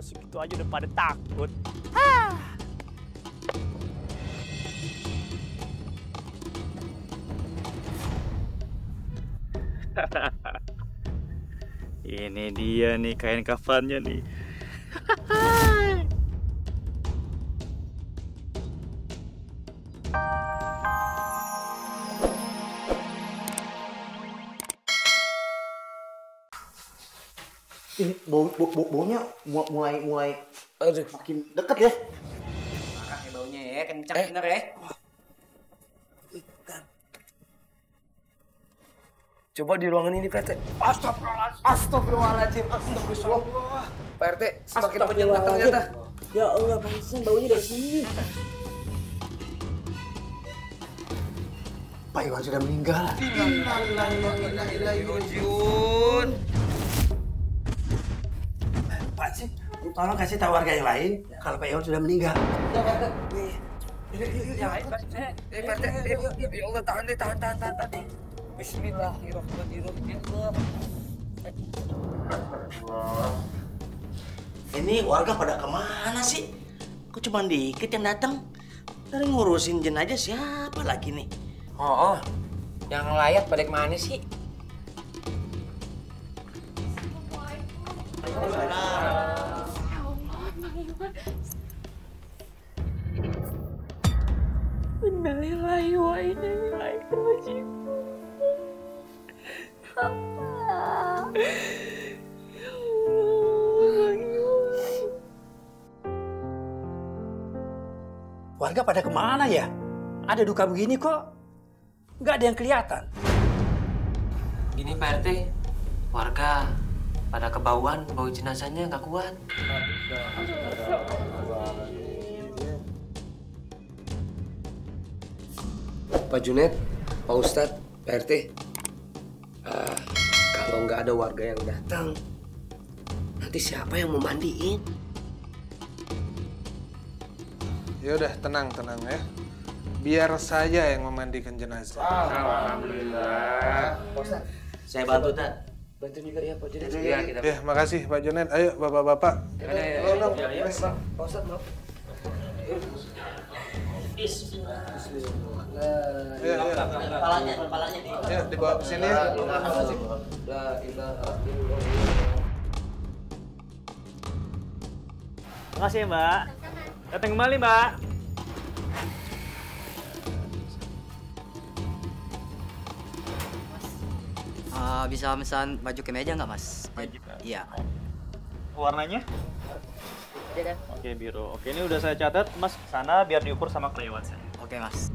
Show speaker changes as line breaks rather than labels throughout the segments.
segitu aja udah pada takut. Ini dia nih kain kafannya nih.
Ini baunya mulai
Aduh,
makin deket ya.
parah ya baunya ya, kencang bener ya. Coba di ruangan ini, Pak RT. Astagfirullahaladzim. Astagfirullah. Pak RT, semakin menyengat ternyata.
Ya Allah, pantesan baunya dari sini. Pak Iwan sudah meninggal.
Innalillahi.
Pak sih, tolong kasih tahu warga yang lain kalau Pak Iwan sudah meninggal.
Ya, Pak RT. Ya Allah, tahan deh, tahan. Bismillahirrahmanirrahim.
Ini warga pada kemana sih? Kok cuma dikit yang datang? Dari ngurusin jenazah siapa lagi nih?
Oh, yang layak pada kemana sih?
Innalillahi wa inna ilaihi raji'un. Ya Allah.
Warga pada kemana ya? Ada duka begini kok nggak ada yang kelihatan.
Gini Pak RT, warga pada kebauan, bau jenazahnya nggak kuat. Pak Junet, Pak Ustadz, Pak RT, kalau nggak ada warga yang datang, nanti siapa yang mau mandiin?
Ya udah tenang ya. Biar saya yang memandikan jenazah.
Alhamdulillah.
Saya bantu, Tad.
Bantu juga ya Pak Junet. Iya, kita.
Ya, makasih Pak Junet. Ayo bapak-bapak.
Ya, Pak Ustadz mau.
Ya.
Kepalanya nih.
Ya, dibawa ke sini ya.
Makasih ya, Mbak. Datang kembali, Mbak.
Bisa pesan baju kemeja nggak, Mas?
Baju.
Iya.
Warnanya? Oke, biru. Oke, ini udah saya catat. Mas sana biar diukur sama kelewat saya.
Oke, Mas.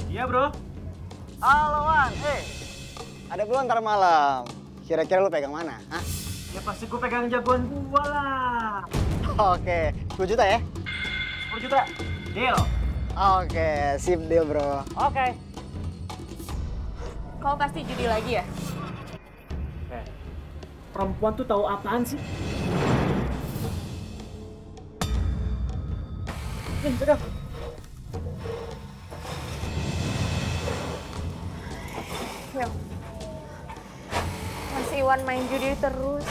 Iya, Bro.
Halo, Wan. Ada belum ntar malam? Kira-kira lu pegang mana? Hah?
Ya pasti gue pegang jagoan gua lah.
Oke, 10 juta ya?
10 juta. Deal.
Oke, sip deal, bro.
Oke.
Kau pasti judi lagi ya?
Perempuan tuh tahu apaan sih?
Ya. Mas Iwan main judi terus.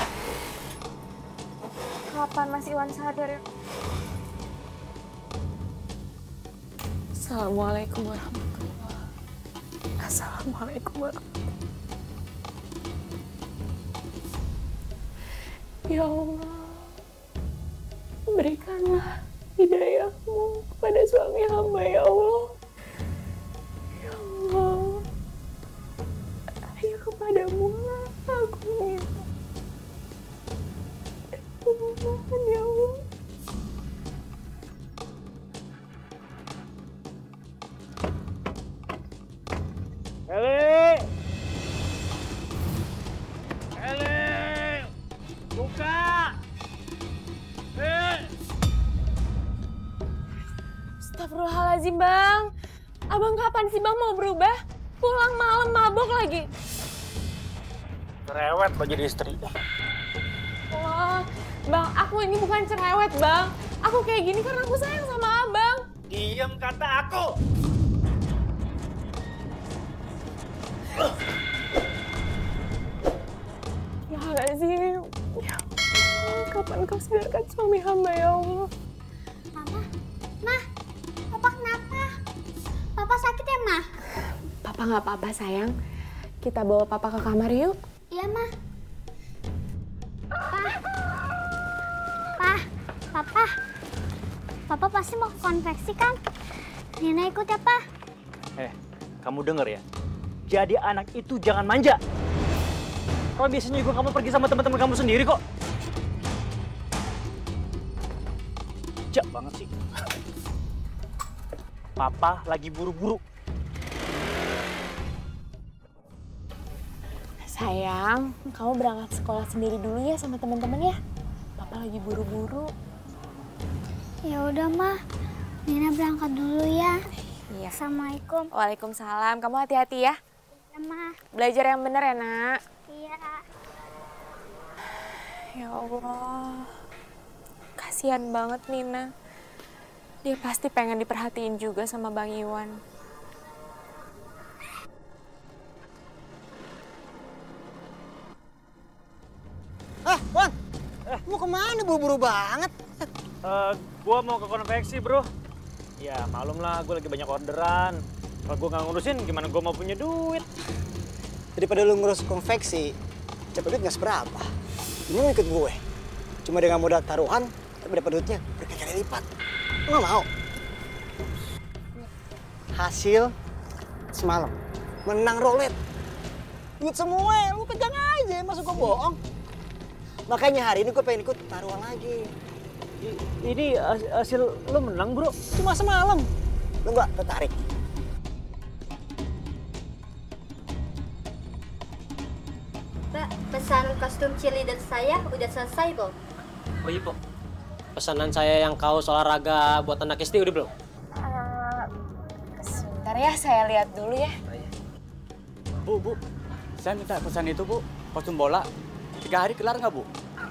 Kapan Mas Iwan sadar ya? Assalamualaikum warahmatullahi wabarakatuh. Assalamualaikum warahmatullahi wabarakatuh. Ya Allah, berikanlah hidayah-Mu kepada suami hamba, ya Allah. Ya Allah, hanya kepadamu lah aku minta. Aku mohon, ya Allah.
Eli! Buka!
Astagfirullahaladzim, Bang. Abang kapan sih Bang mau berubah? Pulang malam mabok lagi.
Cerewet lo jadi istri.
Wah, Bang, aku ini bukan cerewet, Bang. Aku kayak gini karena aku sayang sama Abang.
Diam kata aku!
Engkau sadarkan suami hamba ya Allah.
Mama, Mah, Papa kenapa? Papa sakit ya, Mah?
Papa nggak apa-apa sayang. Kita bawa Papa ke kamar yuk.
Iya, Mah. Papa pasti mau ke konveksi kan? Nina ikut ya, Pa?
Kamu denger ya? Jadi anak itu jangan manja. Kalau biasanya juga kamu pergi sama teman-teman kamu sendiri kok. Jak banget sih. Papa lagi buru-buru.
Sayang, kamu berangkat sekolah sendiri dulu ya sama teman-teman ya. Papa lagi buru-buru.
Ya udah, Mah. Nina berangkat dulu ya.
Iya.
Assalamualaikum.
Waalaikumsalam. Kamu hati-hati ya.
Ya, Mah.
Belajar yang bener ya, Nak.
Iya.
Ya Allah. Kasihan banget Nina. Dia pasti pengen diperhatiin juga sama Bang Iwan.
Wan, mau kemana buru-buru banget?
Gua mau ke konveksi, bro. Ya, malum lah, gue lagi banyak orderan. Kalau gue nggak ngurusin, gimana gue mau punya duit?
Daripada lu ngurus konveksi, cepet duit nggak seberapa. Lu ikut gue. Cuma dengan modal taruhan, tapi dapat duitnya berkali-kali lipat. Lu nggak mau? Hasil semalam, menang roulette. Duit semua, lu pegang aja, masa gue bohong? Makanya hari ini gue pengen ikut taruhan lagi.
Ini hasil lo menang, bro?
Cuma semalam. Lu nggak tertarik?
Mbak, pesan kostum cheerleader saya udah selesai, Bo.
Oh iya, Po. Pesanan saya yang kaos olahraga buat anak SD udah belum?
Sebentar ya, saya lihat dulu ya.
Bu, saya minta pesan itu, Bu. Kostum bola. 3 hari kelar nggak, Bu?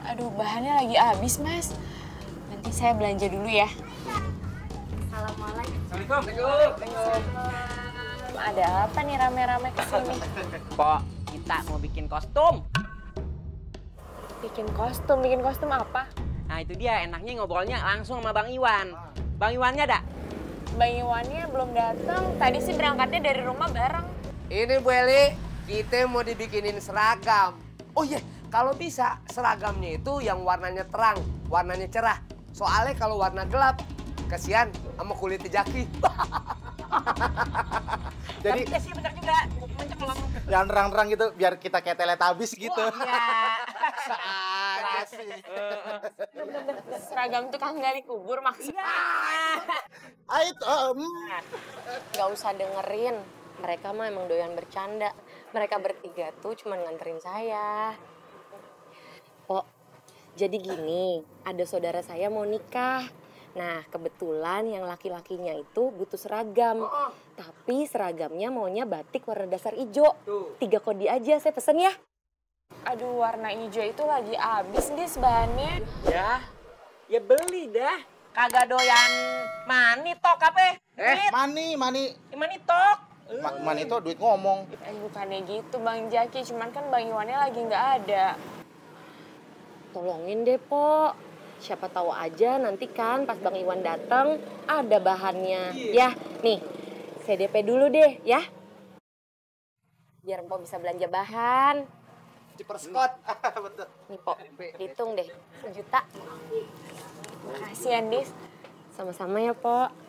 Aduh, bahannya lagi habis, Mas. Nanti saya belanja dulu ya.
Assalamualaikum.
Ada apa nih rame-rame kesini?
Pok, kita mau bikin kostum.
Bikin kostum apa?
Nah itu dia, enaknya ngobrolnya langsung sama Bang Iwan. Bang Iwannya ada?
Bang Iwannya belum datang. Tadi sih berangkatnya dari rumah bareng.
Ini Bu Eli, kita mau dibikinin seragam. Oh iya, kalau bisa seragamnya itu yang warnanya terang, warnanya cerah. Soalnya kalau warna gelap, kasihan sama kulitnya Jaki.
Jadi sih bener juga, mencolong.
Yang terang-terang gitu, biar kita kayak Teletubbies gitu.
Iya.
Seragam tukang gali kubur maksudnya.
Ayo,
Gak usah dengerin. Mereka mah emang doyan bercanda. Mereka bertiga tuh cuma nganterin saya. Pok, jadi gini, ada saudara saya mau nikah. Nah, kebetulan yang laki-lakinya itu butuh seragam. Tapi seragamnya maunya batik warna dasar hijau. 3 kodi aja, saya pesen ya.
Aduh, warna hijau itu lagi habis nih bahannya.
Ya beli dah. Kagak doyan mani tok apa?
Mani.
Mani tok.
Mani itu duit ngomong.
Bukannya gitu Bang Jaki, cuman kan Bang Iwannya lagi nggak ada.
Tolongin deh, Pok. Siapa tahu aja nanti kan pas Bang Iwan datang ada bahannya. Ya, nih, CDP dulu deh ya. Biar Pok bisa belanja bahan.
Ciperskot. Betul.
Nih, Pok, hitung deh. 1 juta.
Makasih, Andis.
Sama-sama ya, Pok.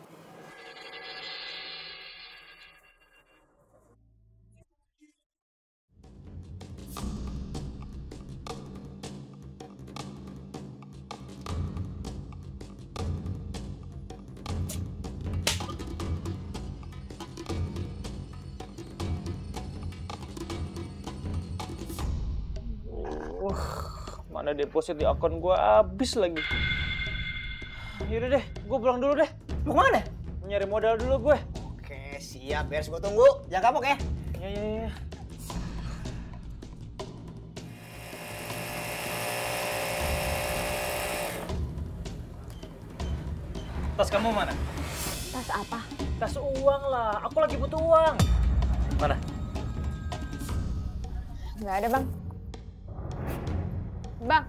Mana deposit di akun gue habis lagi. Yaudah deh, gue pulang dulu deh.
Mau kemana?
Mau nyari modal dulu gue.
Oke, siap. Beres gue tunggu. Jangan kapok ya.
Iya. Tas kamu mana?
Tas apa?
Tas uang lah. Aku lagi butuh uang. Mana?
Nggak ada, Bang. Bang.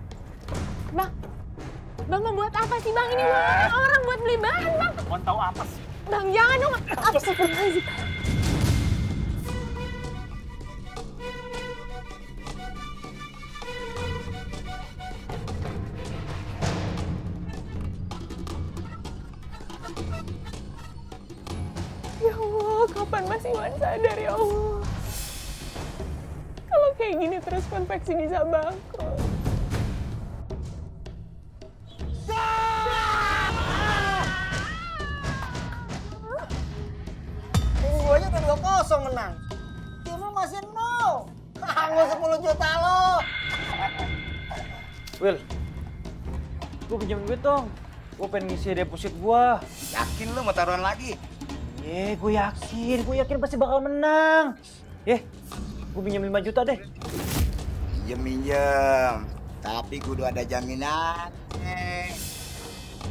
Bang mau buat apa sih Bang? Ini orang buat beli bahan Bang.
Mau tahu apa sih?
Bang jangan dong. Astagfirullahaladzim. Ya Allah, kapan Mas Iwan sadar ya Allah? Kalau kayak gini terus konveksi bisa bangkrut.
Tim gue aja udah 2-0 menang. Tim lu masih 0. Nganggur 10 juta lo.
Will, gue pinjam duit dong. Gue pengen ngisi deposit gue.
Yakin lu mau taruhan lagi?
Gue yakin pasti bakal menang. Gue pinjam 5 juta deh.
Minjem. Tapi kudu ada jaminan.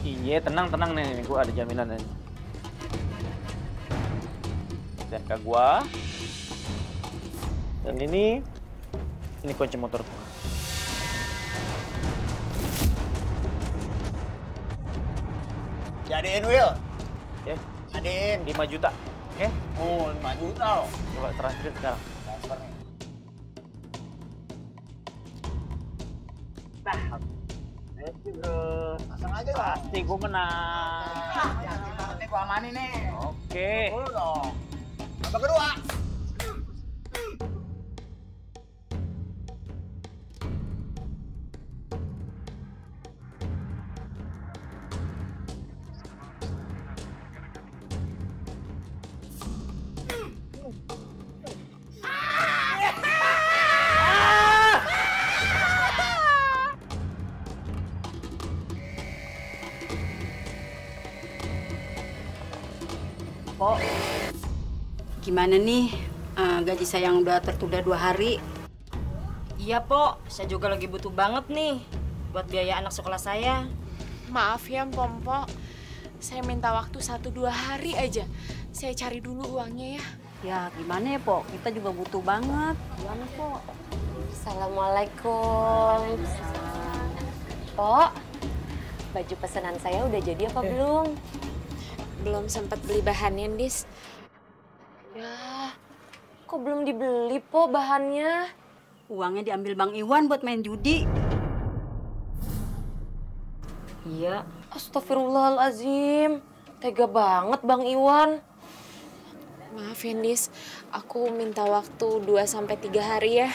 Iya, tenang nih, gue ada jaminan nih. STNK gue. Dan ini kunci motor gue.
Jadiin Will.
Jadiin 5 juta. Oke?
Oh, 5 juta loh.
Coba transfer sekarang.
Transfer nih.
Pasti bro.
Pasang aja dong.
Pasti gue menang.
Yakin banget nih gua amanin nih.
Oke.
Dulu dong. Babak kedua.
Pok, gimana nih gaji saya yang udah tertunda 2 hari?
Iya, Pok. Saya juga lagi butuh banget nih buat biaya anak sekolah saya.
Maaf ya, Mpok. Saya minta waktu 1-2 hari aja. Saya cari dulu uangnya ya.
Ya, gimana ya, Pok? Kita juga butuh banget.
Gimana, Pok? Assalamualaikum. Pok, baju pesanan saya udah jadi apa belum?
Belum sempat beli bahannya, Dis.
Ya, kok belum dibeli, Pok, bahannya?
Uangnya diambil Bang Iwan buat main judi.
Iya. Astagfirullahaladzim. Tega banget Bang Iwan.
Maaf ya, Dis. Aku minta waktu 2-3 hari ya.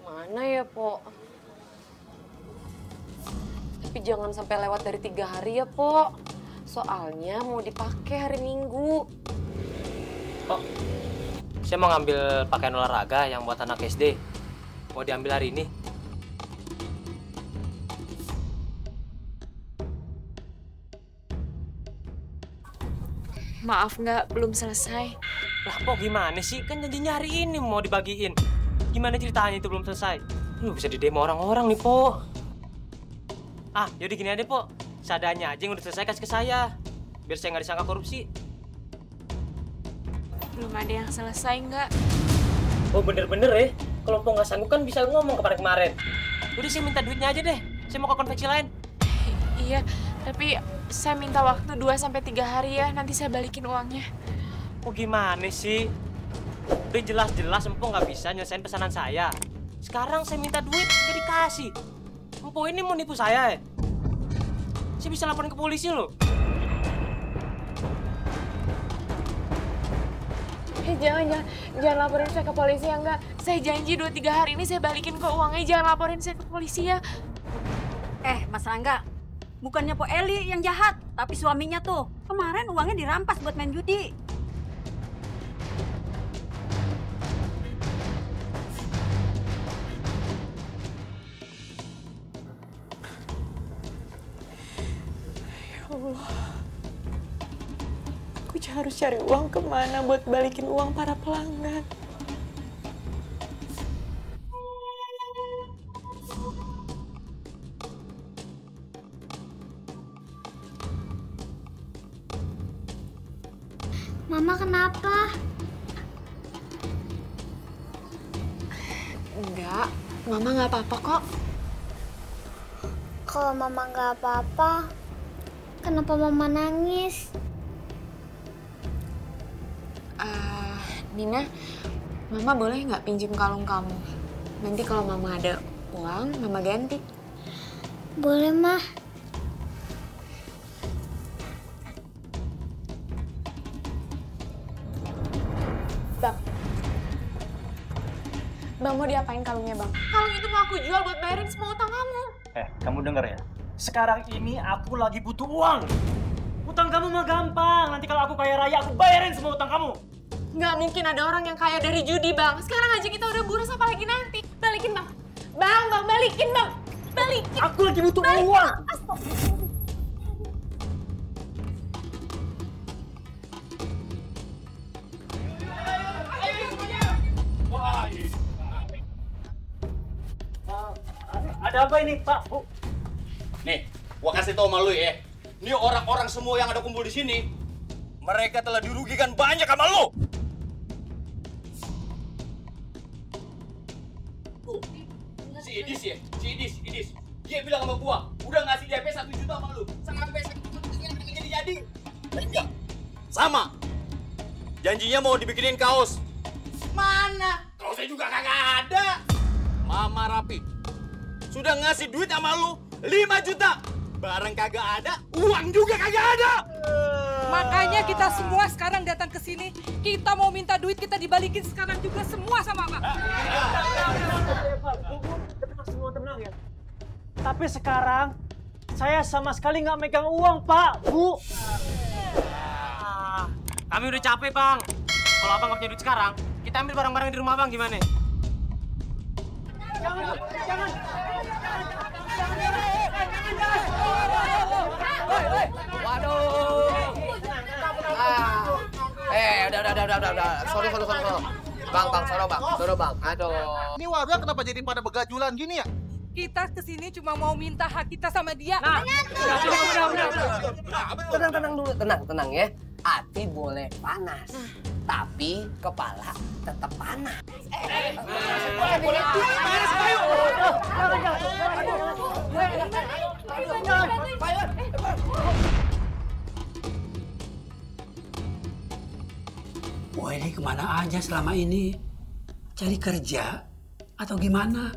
Mana ya, Pok? Tapi jangan sampai lewat dari 3 hari ya, Pok. Soalnya mau dipakai hari Minggu.
Oh, saya mau ngambil pakaian olahraga yang buat anak SD. Mau diambil hari ini.
Maaf nggak, belum selesai.
Lah, Pok gimana sih? Kan janjinya hari ini mau dibagiin. Gimana ceritanya itu belum selesai? Lu bisa didemo orang-orang nih, Pok. Yaudah gini aja, Pok. Seadanya aja yang udah selesai kasih ke saya. Biar saya nggak disangka korupsi.
Belum ada yang selesai nggak?
Oh, bener-bener ya? Kalau Pok nggak sanggup kan bisa ngomong kemarin-kemarin. Udah saya minta duitnya aja deh. Saya mau ke konveksi lain.
Iya, tapi saya minta waktu 2-3 hari ya. Nanti saya balikin uangnya.
Oh, gimana sih? Udah jelas-jelas Empo nggak bisa nyelesain pesanan saya. Sekarang saya minta duit, dia dikasih. Empo ini mau nipu saya ya? Saya bisa laporin ke polisi loh.
Jangan laporin saya ke polisi ya, enggak. Saya janji 2-3 hari ini saya balikin ke uangnya. Jangan laporin saya ke polisi ya.
Mas Rangga, bukannya Po Eli yang jahat, tapi suaminya tuh. Kemarin uangnya dirampas buat main judi.
Allah, aku harus cari uang kemana buat balikin uang para pelanggan.
Mama kenapa?
Enggak, Mama nggak apa-apa kok.
Kalau mama nggak apa-apa, kenapa mama nangis?
Nina, mama boleh nggak pinjem kalung kamu? Nanti kalau mama ada uang, mama ganti.
Boleh, Mah.
Bang, mau diapain kalungnya, Bang? Kalung itu mau aku jual buat bayarin semua utang kamu.
Kamu denger ya? Sekarang ini aku lagi butuh uang. Utang kamu mah gampang. Nanti kalau aku kaya raya, aku bayarin semua utang kamu.
Nggak mungkin ada orang yang kaya dari judi, Bang. Sekarang aja kita udah boros, apalagi nanti. Balikin, Bang. Bang, balikin, Bang. Balikin.
Aku lagi butuh uang. Ada apa ini, Pak? Bu?
Nih, gua kasih tau sama lu ya. Ini orang-orang semua yang ada kumpul di sini, mereka telah dirugikan banyak sama lu. Tuh, si Idis. Dia bilang sama gua, udah ngasih DP 1 juta sama lu. Sampai sekarang jadi. Enggak. Sama. Janjinya mau dibikinin kaos. Mana? Kaosnya juga kagak ada. Mama Rapi sudah ngasih duit sama lu 5 juta. Barang kagak ada, uang juga kagak ada.
Makanya kita semua sekarang datang ke sini. Kita mau minta duit, kita dibalikin sekarang juga semua sama Abang.
Tenang ya. Tapi sekarang saya sama sekali nggak megang uang, Pak, Bu.
Kami udah capek, Bang. Kalau Abang nggak punya duit sekarang, kita ambil barang-barang di rumah Abang gimana?
Jangan.
Waduh. Udah. Sorry. Bang, sorry, Bang. Aduh.
Ini warga kenapa jadi pada begajulan gini ya?
Kita kesini cuma mau minta hak kita sama dia.
Tenang dulu, tenang ya. Hati boleh panas, tapi kepala tetap panas.
Wah, ini kemana aja selama ini? Cari kerja atau gimana?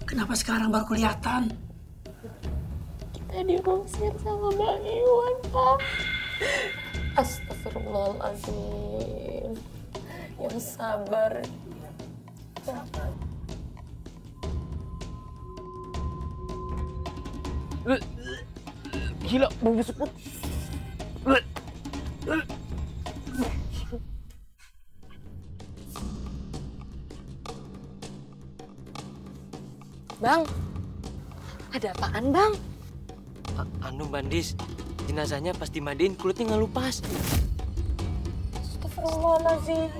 Kenapa sekarang baru kelihatan?
Kita diusir sama Bang Iwan, Pak. Astagfirullahaladzim. Yang sabar.
Gila, bau busuk.
Bang, ada apaan, Bang?
Anu, Bandis, jenazahnya pas dimandiin kulitnya nggak lupas.
Astagfirullahaladzim.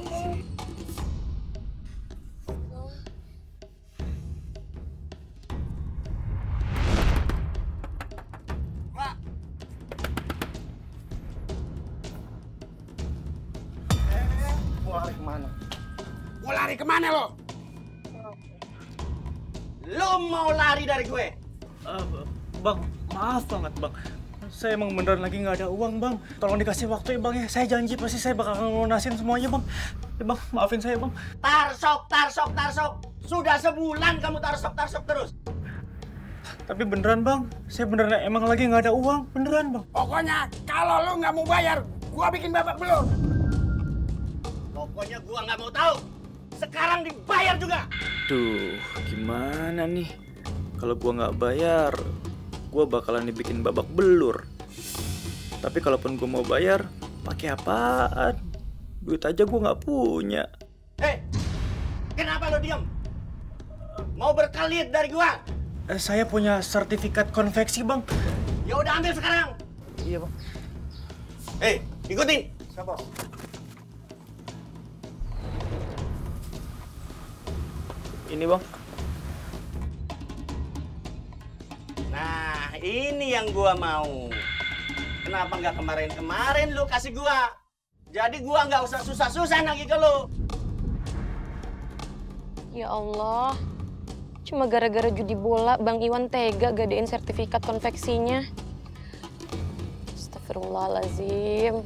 Mau lari kemana lo?
Lo mau lari dari gue?
Bang, maaf banget, Bang. Saya emang beneran lagi nggak ada uang, Bang. Tolong dikasih waktu ya, Bang ya. Saya janji pasti saya bakal ngelunasin semuanya, Bang. Ya, Bang, maafin saya, Bang.
Tarsok. Sudah sebulan kamu tarsok terus.
Tapi beneran, Bang. Saya beneran emang lagi nggak ada uang. Beneran, Bang.
Pokoknya kalau lo nggak mau bayar, gua bikin babak belur.
Pokoknya gua nggak mau tahu. Sekarang dibayar juga.
Duh, gimana nih? Kalau gua nggak bayar, gua bakalan dibikin babak belur. Tapi kalaupun gua mau bayar, pakai apaan? Duit aja gua nggak punya.
Kenapa lo diam? Mau berkelit dari gua?
Saya punya sertifikat konveksi, Bang.
Ya udah ambil sekarang.
Iya, Bang.
Ikutin.
Siapa?
Ini, Bang.
Nah, ini yang gua mau. Kenapa nggak kemarin lu kasih gua? Jadi gua nggak usah susah-susah nagih ke lu.
Ya Allah, Cuma gara-gara judi bola, Bang Iwan tega gadein sertifikat konveksinya. Astagfirullahaladzim.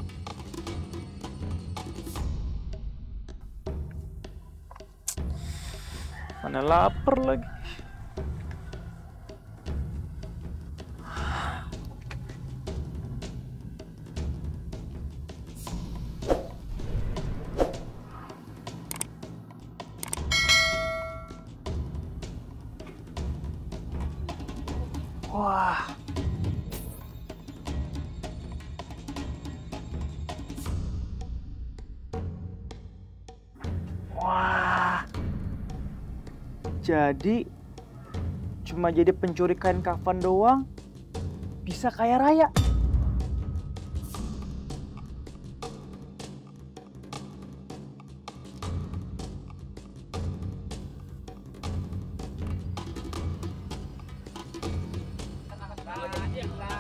Mana lapar lagi. Wah. Wah. Jadi cuma jadi pencuri kain kafan doang bisa kaya raya.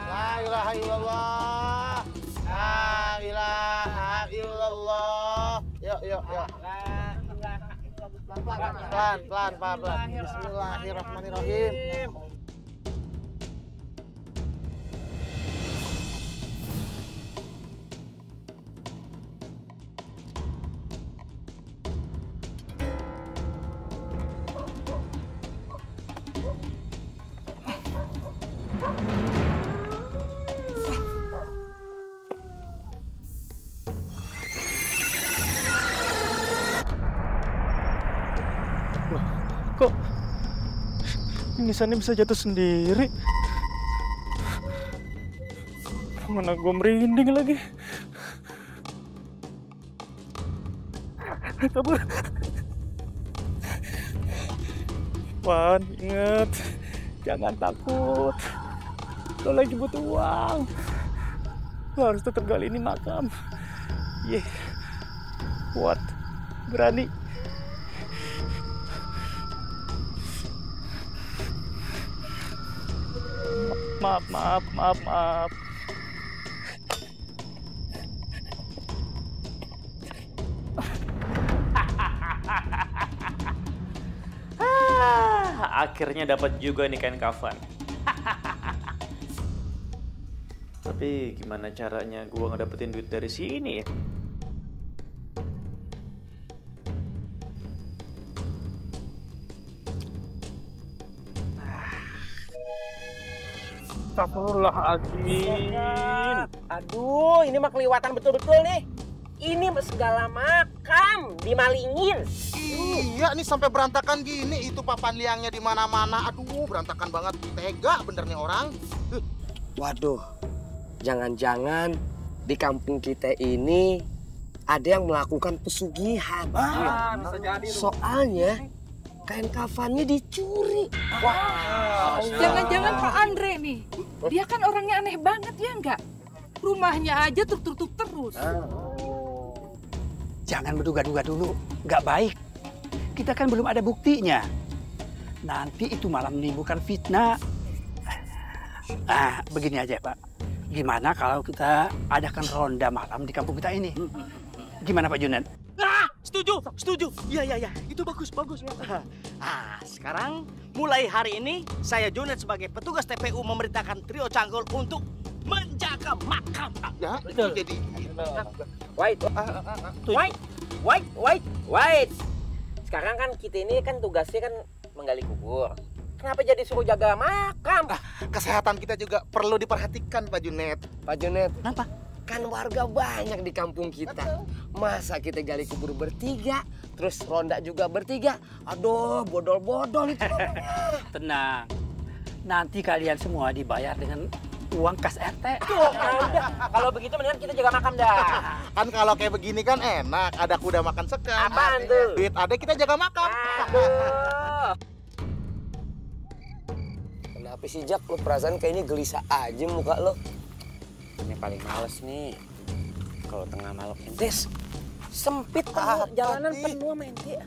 La ilaha illallah. La ilaha illallah. Yuk. Pelan, pelan. Bismillahirrahmanirrahim.
Kok nisannya bisa jatuh sendiri? Mana gue merinding lagi. Kabur. Wan, inget, jangan takut. Lo lagi butuh uang. Lo harus tetap gali ini makam. Kuat, berani. Maaf. Akhirnya dapat juga nih kain kafan. Tapi gimana caranya gua ngedapetin duit dari sini ya?
Astagfirullahaladzim. Aduh, ini mah kelewatan betul-betul nih. Ini segala makam dimalingin.
Iya, nih sampai berantakan gini. Itu papan liangnya di mana-mana. Aduh, berantakan banget. Tega benernya orang.
Waduh, jangan-jangan di kampung kita ini ada yang melakukan pesugihan.
Bisa jadi.
Soalnya kain kafannya dicuri.
Wah, jangan-jangan Pak Andre nih. Dia kan orangnya aneh banget ya enggak? Rumahnya aja tertutup terus.
Jangan menduga-duga dulu, nggak baik. Kita kan belum ada buktinya. Nanti itu malah menimbulkan fitnah. Nah, begini aja Pak. Gimana kalau kita adakan ronda malam di kampung kita ini? Gimana Pak Junet?
Setuju. Iya. Itu bagus. Sekarang mulai hari ini saya Junet sebagai petugas TPU memerintahkan trio Canggul untuk menjaga makam.
Ya,
betul.
Jadi
Wait. Sekarang kan kita ini kan tugasnya kan menggali kubur. Kenapa jadi suruh jaga makam?
Kesehatan kita juga perlu diperhatikan, Pak Junet.
Pak Junet,
kenapa?
Kan warga banyak di kampung kita. Masa kita gali kubur bertiga, terus ronda juga bertiga? Aduh, bodol-bodol itu.
Tenang, nanti kalian semua dibayar dengan uang kas RT.
Kalau begitu mendingan kita jaga makam dah.
Kan kalau kayak begini kan enak, ada kuda makan sekam.
Apaan tuh?
Duit ada, kita jaga makam.
Kenapa sih Jak, lu perasaan kayaknya gelisah aja muka lo?
Ini paling males nih kalau tengah malam entes sempit tuh jalanan penuh sama ente.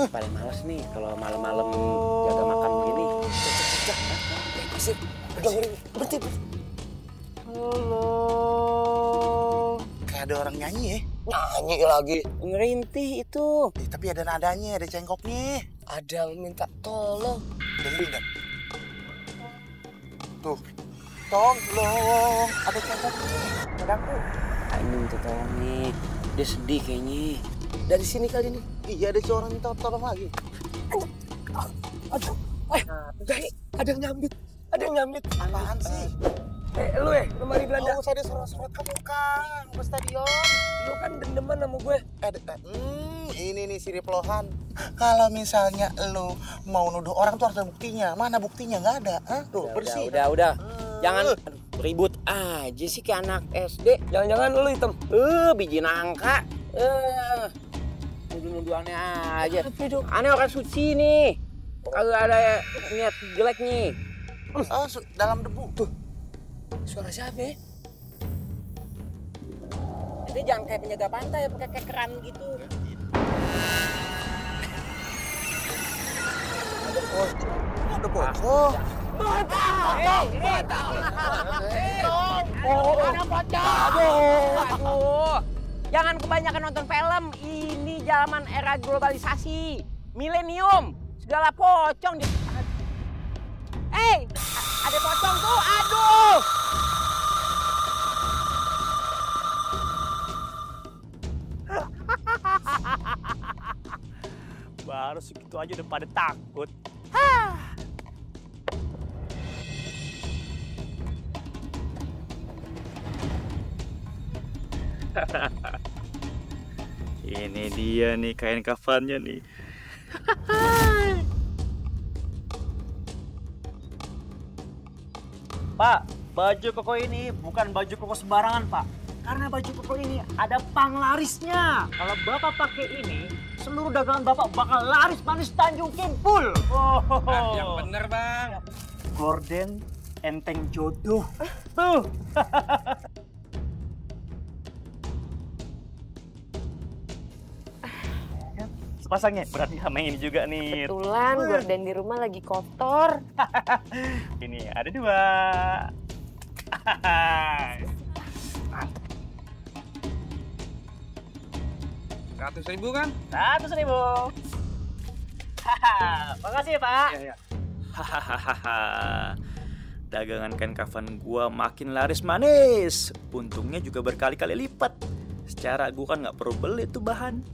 Paling males nih kalau malam-malam jaga makam begini.
Masih, berhenti.
Halo. Kayak ada orang nyanyi ya.
Nyanyi lagi. Ngerintih itu.
Tapi ada nadanya, ada cengkoknya.
Ada minta tolong.
Dengerin kan? Tuh. Tolong, ada cengkoknya.
Padaku. Ayo minta tolong nih. Dia sedih kayaknya.
Dari sini kali ini.
Iya, ada seorang minta tolong lagi.
Aduh. Gai, ada yang nyambit. Ada yang nyambit.
Apaan sih?
Lu lemari Belanda.
Oh, saya disorot-sorot kamu kan ke stadion.
Lu kan dendeman sama gue.
Ini nih si Riplohan. Kalau misalnya lu mau nuduh orang tuh harus ada buktinya. Mana buktinya? Nggak ada. Hah? Tuh, bersih.
Udah. Jangan ribut aja sih kayak anak SD.
Jangan-jangan lu hitam.
Biji nangka. Nuduh-nuduh aneh aja. Aneh orang suci nih. Kagak ada niat jelek nih.
Dalam debu.
Tuh. Suara siapa ya?
Jadi jangan kayak penjaga pantai pakai kekeran gitu.
Ada pocong.
Ada pocong. Aduh. Jangan kebanyakan nonton film. Ini zaman era globalisasi. Milenium. Segala pocong di... ada pocong tuh. Aduh.
Baru segitu aja udah pada takut. Ini dia nih kain kafannya nih. Pak, baju koko ini bukan baju koko sembarangan, Pak. Karena baju koko ini ada panglarisnya. Kalau Bapak pakai ini, seluruh dagangan Bapak bakal laris manis Tanjung Kimpul.
Yang bener, Bang.
Gorden enteng jodoh. Tuh. Pasangnya berarti sama ini juga nih.
Kebetulan gorden di rumah lagi kotor.
Ini ada
100.000 kan?
100.000. Makasih ya, Pak.
Iya.
Dagangan kain kafan gua makin laris manis. Untungnya juga berkali-kali lipat. Secara gua kan nggak perlu beli tuh bahan.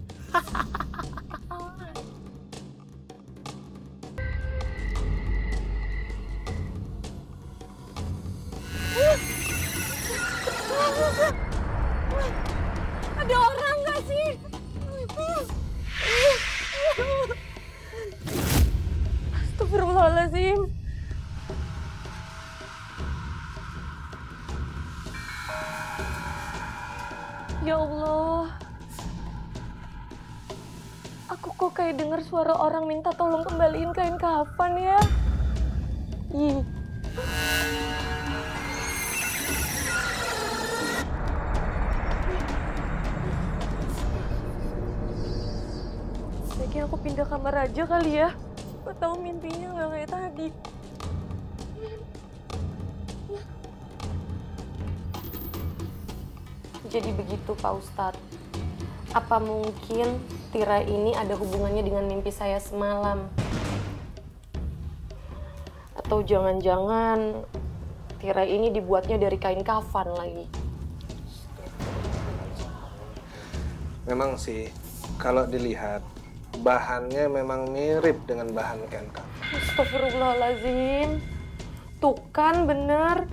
Ada orang nggak sih? Astagfirullahaladzim. Ya Allah. Aku kok kayak dengar suara orang minta tolong kembaliin kain kafan ya. Ih. Sebaiknya aku pindah kamar aja kali ya. Aku tahu mimpinya nggak kayak tadi. Jadi begitu Pak Ustadz. Apa mungkin tirai ini ada hubungannya dengan mimpi saya semalam? Atau jangan-jangan tirai ini dibuatnya dari kain kafan lagi?
Memang sih, kalau dilihat, bahannya memang mirip dengan bahan kain kafan.
Astagfirullahaladzim. Tuh kan bener.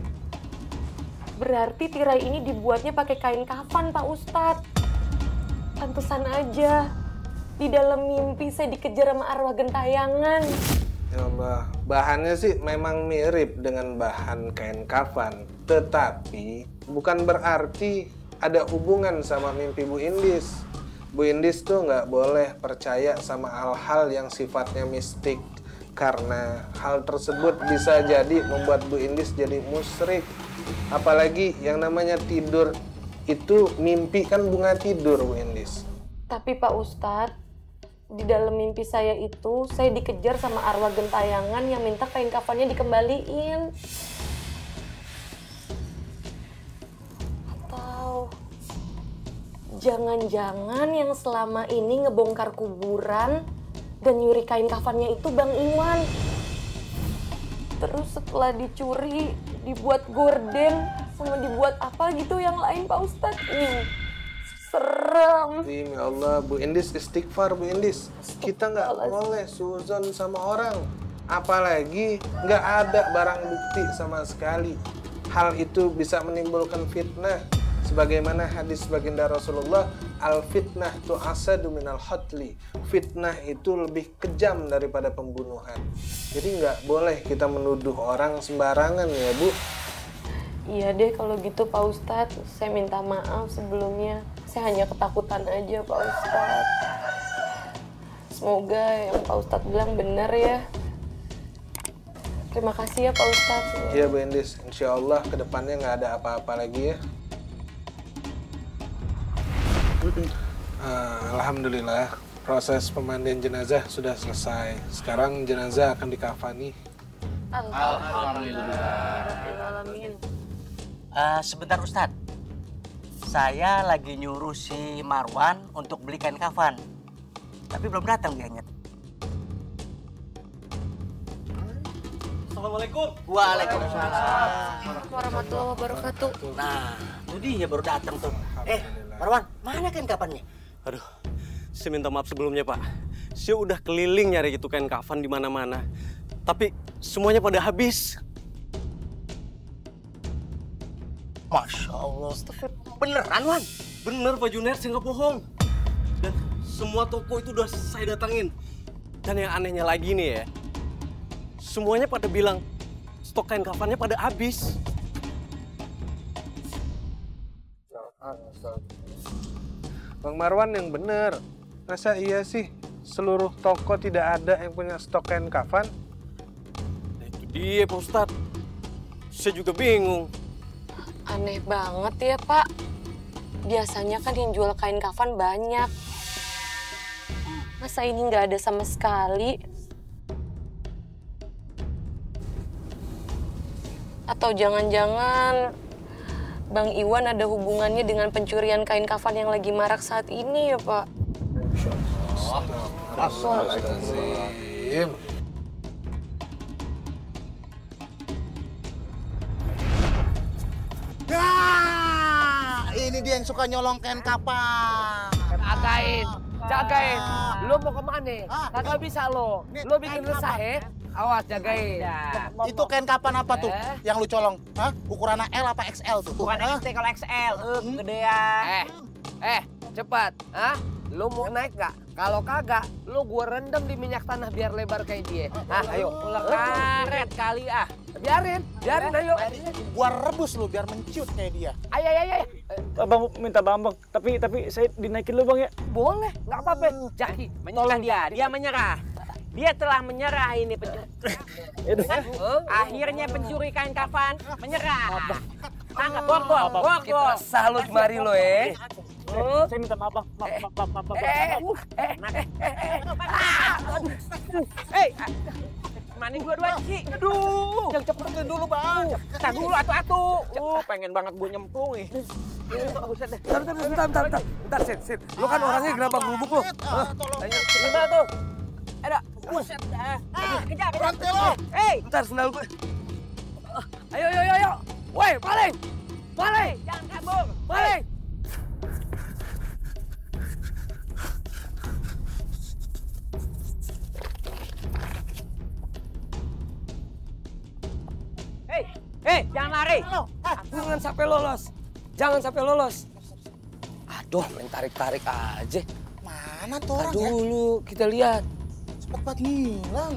Berarti tirai ini dibuatnya pakai kain kafan, Pak Ustadz. Pantesan aja. Di dalam mimpi saya dikejar sama arwah gentayangan.
Ya Allah, bahannya sih memang mirip dengan bahan kain kafan. Tetapi bukan berarti ada hubungan sama mimpi Bu Indis. Bu Indis tuh nggak boleh percaya sama hal-hal yang sifatnya mistik. Karena hal tersebut bisa jadi membuat Bu Indis jadi musyrik. Apalagi yang namanya tidur itu mimpi kan bunga tidur, Bu Indis.
Tapi Pak Ustadz, di dalam mimpi saya itu, saya dikejar sama arwah gentayangan yang minta kain kafannya dikembaliin. Atau Jangan-jangan yang selama ini ngebongkar kuburan dan nyuri kain kafannya itu Bang Iwan. Terus setelah dicuri, dibuat gorden, sama dibuat apa gitu yang lain Pak Ustadz. Serem.
Ya Allah, Bu Indis, istighfar Bu Indis. Kita nggak boleh suzon sama orang. Apalagi nggak ada barang bukti sama sekali. Hal itu bisa menimbulkan fitnah. Sebagaimana hadis baginda Rasulullah, al-fitnah tu asadu minal hatli. Fitnah itu lebih kejam daripada pembunuhan. Jadi nggak boleh kita menuduh orang sembarangan ya Bu.
Iya deh kalau gitu Pak Ustadz, saya minta maaf sebelumnya. Saya hanya ketakutan aja Pak Ustadz. Semoga yang Pak Ustadz bilang benar ya. Terima kasih ya Pak Ustadz.
Iya Bu Indis, insya Allah kedepannya nggak ada apa-apa lagi ya. Alhamdulillah, proses pemandian jenazah sudah selesai. Sekarang jenazah akan dikafani.
Alhamdulillah. Sebentar Ustadz, saya lagi nyuruh si Marwan untuk beli kain kafan, tapi belum datang dianya.
Assalamualaikum.
Waalaikumsalam
warahmatullahi wabarakatuh.
Nah, itu dia baru datang tuh. Marwan, mana kain kafannya?
Aduh, saya minta maaf sebelumnya Pak. Saya udah keliling nyari itu kain kafan di mana-mana, tapi semuanya pada habis.
Masya Allah. Beneran, Wan?
Bener Pak Junaid, saya nggak bohong. Dan semua toko itu udah saya datangin. Dan yang anehnya lagi nih ya, semuanya pada bilang stok kain kafannya pada habis.
Bang Marwan yang bener. Masa iya sih seluruh toko tidak ada yang punya stok kain kafan?
Nah, itu dia Pak Ustadz. Saya juga bingung.
Aneh banget ya Pak. Biasanya kan yang jual kain kafan banyak. Masa ini nggak ada sama sekali? Atau jangan-jangan Bang Iwan ada hubungannya dengan pencurian kain kafan yang lagi marak saat ini ya Pak?
Astagfirullahaladzim.
Ini dia yang suka nyolong kain kapan.
Jagain. Lo mau kemana? Kagak bisa lo. Lo bikin resah ya? Awas jagain.
Itu kain kapan apa tuh yang lu colong? Hah? Ukurannya L apa XL tuh?
Bukan XL kalau XL. Gedean. Cepat. Hah? Lo mau naik nggak? Kalau kagak, lo gua rendam di minyak tanah biar lebar kayak dia. Ayo. Ular karet kali ah. Biarin ayo.
Gua rebus lu biar menciut kayak dia.
Ayo.
Bang, minta Bang. Tapi saya dinaikin lu Bang ya?
Boleh, nggak apa-apa. Jaki, menyerah dia menyerah. Dia telah menyerah ini pencuri. Akhirnya pencuri kain kafan menyerah. Tangkap, borgol. Kita salut mari lo ya.
Saya minta maaf Bang. Maaf.
Maning dua-dua sih. Aduh. Yang cepetin dulu Bang. Tar dulu atu-atu.
Pengen banget gue nyemplung nih.
Bentar, Sid. Lu kan orangnya gerabak-gerubuk lu. Gimana tuh? Ada. Buset dah. Kejar.
Berhenti lo.
Bentar sendal gue. Ayo. Woi, paling. Jangan kabur. Paling. Jangan lari. Jangan sampai lolos. Aduh, main tarik-tarik aja.
Mana tuh orang
dulu, kita lihat.
Cepet banget ngilang.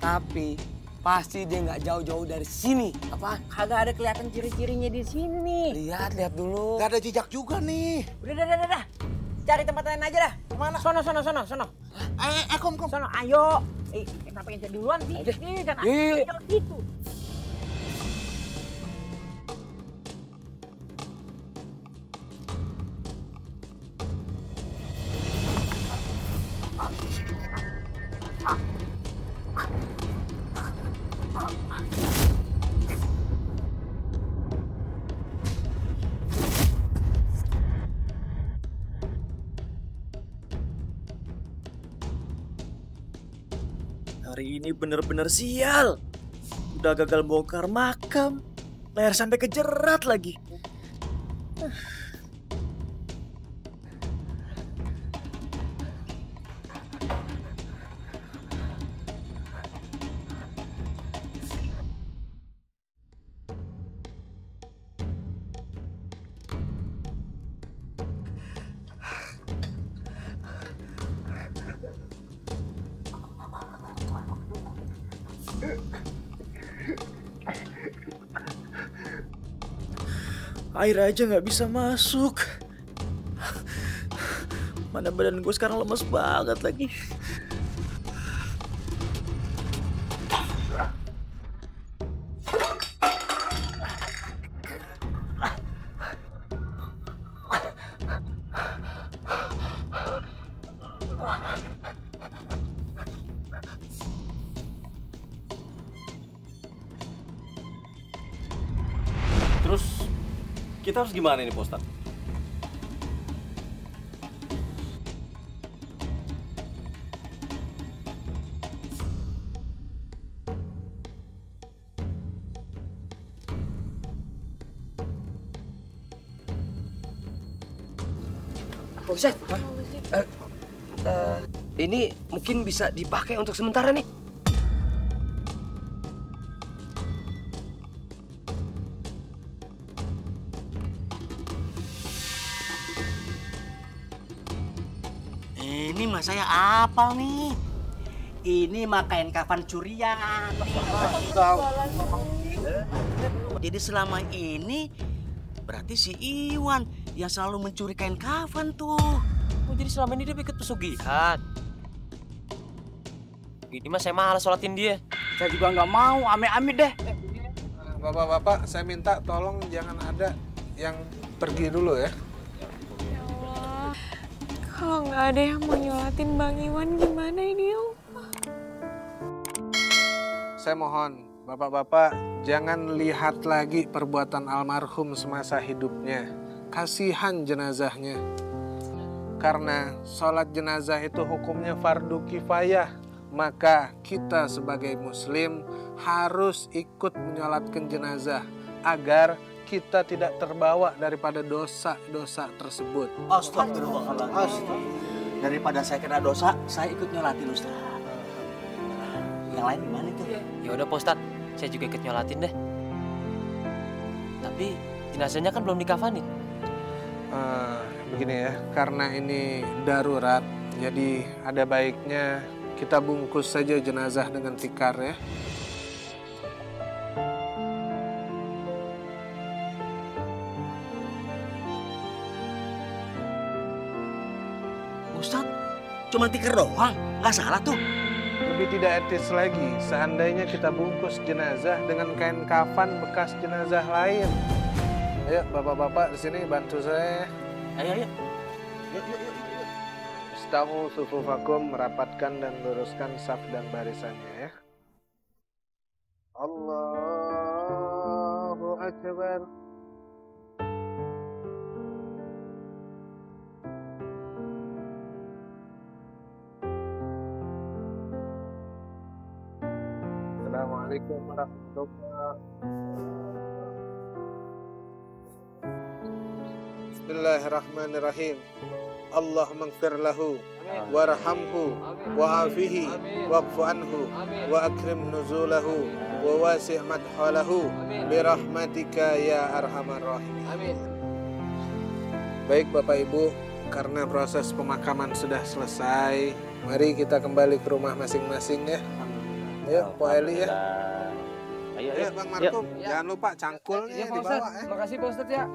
Tapi pasti dia nggak jauh-jauh dari sini. Apa? Kagak ada kelihatan ciri-cirinya di sini. Lihat dulu.
Gak ada jejak juga nih.
Udah. Cari tempat lain aja dah.
Kemana?
Sono.
Kom.
Sono, ayo. Kenapa yang duluan sih? Iya. Gitu.
Hari ini bener-bener sial. Udah gagal bongkar makam, leher sampai kejerat lagi. Air aja nggak bisa masuk. Mana badan gue sekarang lemes banget lagi.
Terus kita harus gimana ini, Pak Ustadz?
Pak Ustadz, ini mungkin bisa dipakai untuk sementara nih.
Ini mah saya apa nih? Ini mah kain kafan curian. Jadi selama ini berarti si Iwan yang selalu mencuri kain kafan tuh.
Oh, jadi selama ini dia ikut pesugihan. Ini mah saya malas sholatin dia.
Saya juga nggak mau, amit-amit deh.
Bapak-bapak, saya minta tolong jangan ada yang pergi dulu ya.
Kalau nggak ada yang mau nyolatin Bang Iwan gimana ini, Om?
Saya mohon, bapak-bapak jangan lihat lagi perbuatan almarhum semasa hidupnya. Kasihan jenazahnya. Karena sholat jenazah itu hukumnya fardu kifayah. Maka kita sebagai muslim harus ikut menyolatkan jenazah agar kita tidak terbawa daripada dosa-dosa tersebut.
Astagfirullahaladzim. Daripada saya kena dosa, saya ikut nyolatin Ustaz. Yang lain gimana tuh?
Ya udah Pak Ustadz, saya juga ikut nyolatin deh. Tapi jenazahnya kan belum dikafanin.
Begini ya, karena ini darurat, jadi ada baiknya kita bungkus saja jenazah dengan tikar ya.
Ustadz, cuma tikar doang, nggak salah tuh.
Lebih tidak etis lagi seandainya kita bungkus jenazah dengan kain kafan bekas jenazah lain. Ayo bapak-bapak di sini bantu saya.
Ayo.
Istawu sufufakum, merapatkan dan luruskan saf dan barisannya ya. Allahu Akbar. Assalamualaikum warahmatullahi wabarakatuh. Bismillahirrahmanirrahim. Allahumma ighfir lahu warhamhu wa'afihi wa'fu anhu wa akrim nuzulahu wa wasi' madhalahu birahmatika ya arhamar rahimin. Baik Bapak Ibu, karena proses pemakaman sudah selesai, mari kita kembali ke rumah masing-masing ya. Ayo, Pak Eli ya. Ayo, Bang Markum, jangan lupa cangkulnya dibawa ya.
Makasih Pak Ustadz ya.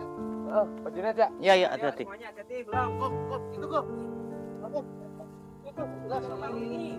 Pak Junet ya.
Iya, hati-hati.
Semuanya hati-hati, belum. Kop, itu kop. Itu, sama ini.